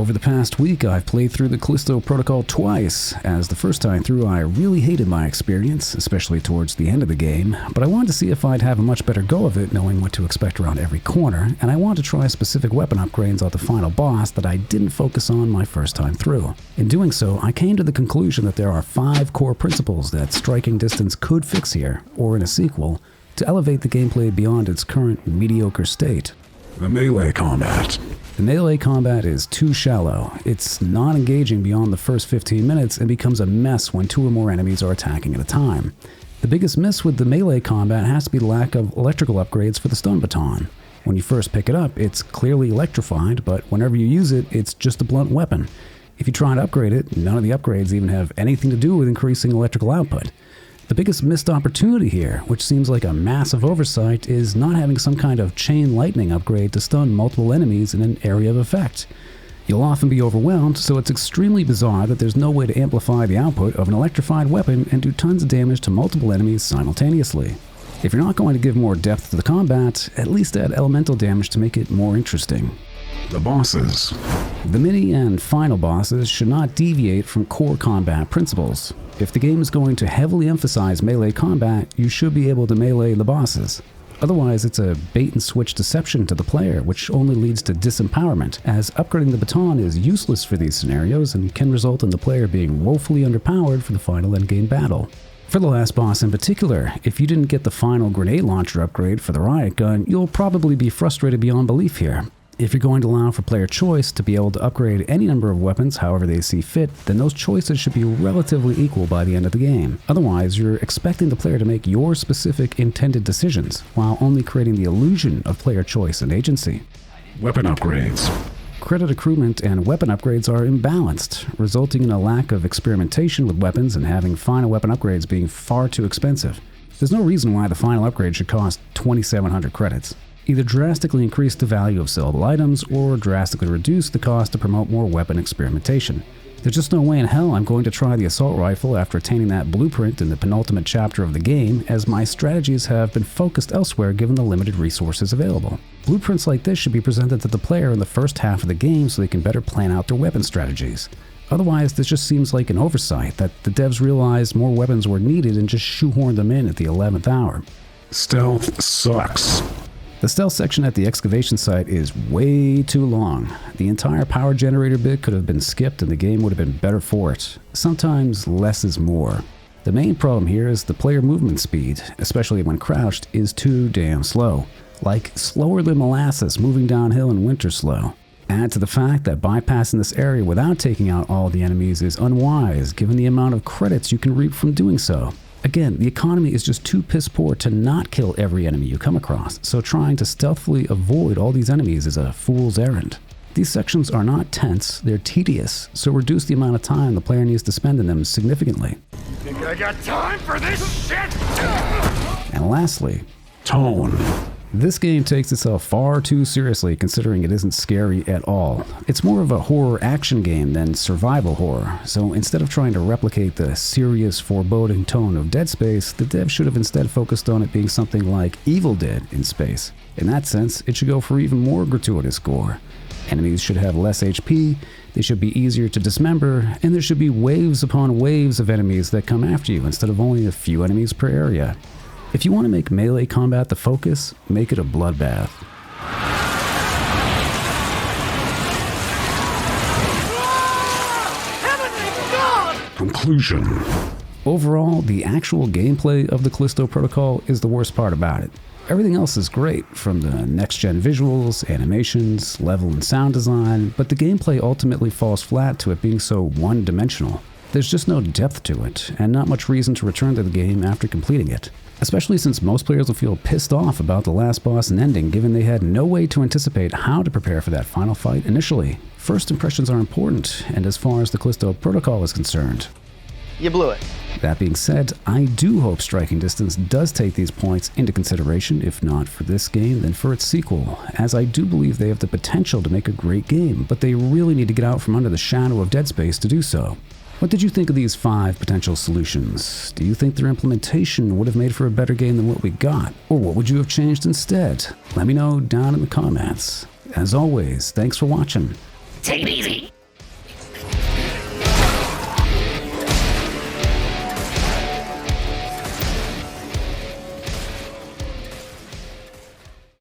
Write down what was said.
Over the past week, I've played through the Callisto Protocol twice, as the first time through I really hated my experience, especially towards the end of the game, but I wanted to see if I'd have a much better go of it knowing what to expect around every corner, and I wanted to try specific weapon upgrades on the final boss that I didn't focus on my first time through. In doing so, I came to the conclusion that there are 5 core principles that striking distance could fix here, or in a sequel, to elevate the gameplay beyond its current mediocre state. The melee combat. The melee combat is too shallow. It's not engaging beyond the first 15 minutes and becomes a mess when 2 or more enemies are attacking at a time. The biggest miss with the melee combat has to be the lack of electrical upgrades for the stun baton. When you first pick it up, it's clearly electrified, but whenever you use it, it's just a blunt weapon. If you try to upgrade it, none of the upgrades even have anything to do with increasing electrical output. The biggest missed opportunity here, which seems like a massive oversight, is not having some kind of chain lightning upgrade to stun multiple enemies in an area of effect. You'll often be overwhelmed, so it's extremely bizarre that there's no way to amplify the output of an electrified weapon and do tons of damage to multiple enemies simultaneously. If you're not going to give more depth to the combat, at least add elemental damage to make it more interesting. The bosses. The mini and final bosses should not deviate from core combat principles. If the game is going to heavily emphasize melee combat, you should be able to melee the bosses. Otherwise, it's a bait-and-switch deception to the player, which only leads to disempowerment, as upgrading the baton is useless for these scenarios and can result in the player being woefully underpowered for the final endgame battle. For the last boss in particular, if you didn't get the final grenade launcher upgrade for the riot gun, you'll probably be frustrated beyond belief here. If you're going to allow for player choice to be able to upgrade any number of weapons however they see fit, then those choices should be relatively equal by the end of the game. Otherwise, you're expecting the player to make your specific intended decisions, while only creating the illusion of player choice and agency. Weapon upgrades. Credit accruement and weapon upgrades are imbalanced, resulting in a lack of experimentation with weapons and having final weapon upgrades being far too expensive. There's no reason why the final upgrade should cost 2,700 credits. Either drastically increase the value of sellable items or drastically reduce the cost to promote more weapon experimentation. There's just no way in hell I'm going to try the assault rifle after attaining that blueprint in the penultimate chapter of the game, as my strategies have been focused elsewhere given the limited resources available. Blueprints like this should be presented to the player in the first half of the game so they can better plan out their weapon strategies. Otherwise, this just seems like an oversight that the devs realized more weapons were needed and just shoehorned them in at the 11th hour. Stealth sucks. The stealth section at the excavation site is way too long. The entire power generator bit could have been skipped and the game would have been better for it. Sometimes less is more. The main problem here is the player movement speed, especially when crouched, is too damn slow. Like slower than molasses moving downhill in winter slow. Add to the fact that bypassing this area without taking out all the enemies is unwise given the amount of credits you can reap from doing so. Again, the economy is just too piss poor to not kill every enemy you come across, so trying to stealthily avoid all these enemies is a fool's errand. These sections are not tense, they're tedious, so reduce the amount of time the player needs to spend in them significantly. Think I got time for this shit? And lastly, Tone. this game takes itself far too seriously considering it isn't scary at all. It's more of a horror action game than survival horror, so instead of trying to replicate the serious, foreboding tone of Dead Space, the devs should have instead focused on it being something like Evil Dead in space. In that sense, it should go for even more gratuitous gore. Enemies should have less HP, they should be easier to dismember, and there should be waves upon waves of enemies that come after you instead of only a few enemies per area. If you want to make melee combat the focus, make it a bloodbath. Conclusion. Overall, the actual gameplay of the Callisto Protocol is the worst part about it. Everything else is great, from the next-gen visuals, animations, level and sound design, but the gameplay ultimately falls flat to it being so one-dimensional. There's just no depth to it, and not much reason to return to the game after completing it. Especially since most players will feel pissed off about the last boss and ending given they had no way to anticipate how to prepare for that final fight initially. First impressions are important, and as far as the Callisto Protocol is concerned. You blew it. That being said, I do hope Striking Distance does take these points into consideration, if not for this game, then for its sequel, as I do believe they have the potential to make a great game, but they really need to get out from under the shadow of Dead Space to do so. What did you think of these 5 potential solutions? Do you think their implementation would have made for a better game than what we got? Or what would you have changed instead? Let me know down in the comments. As always, thanks for watching. Take it easy.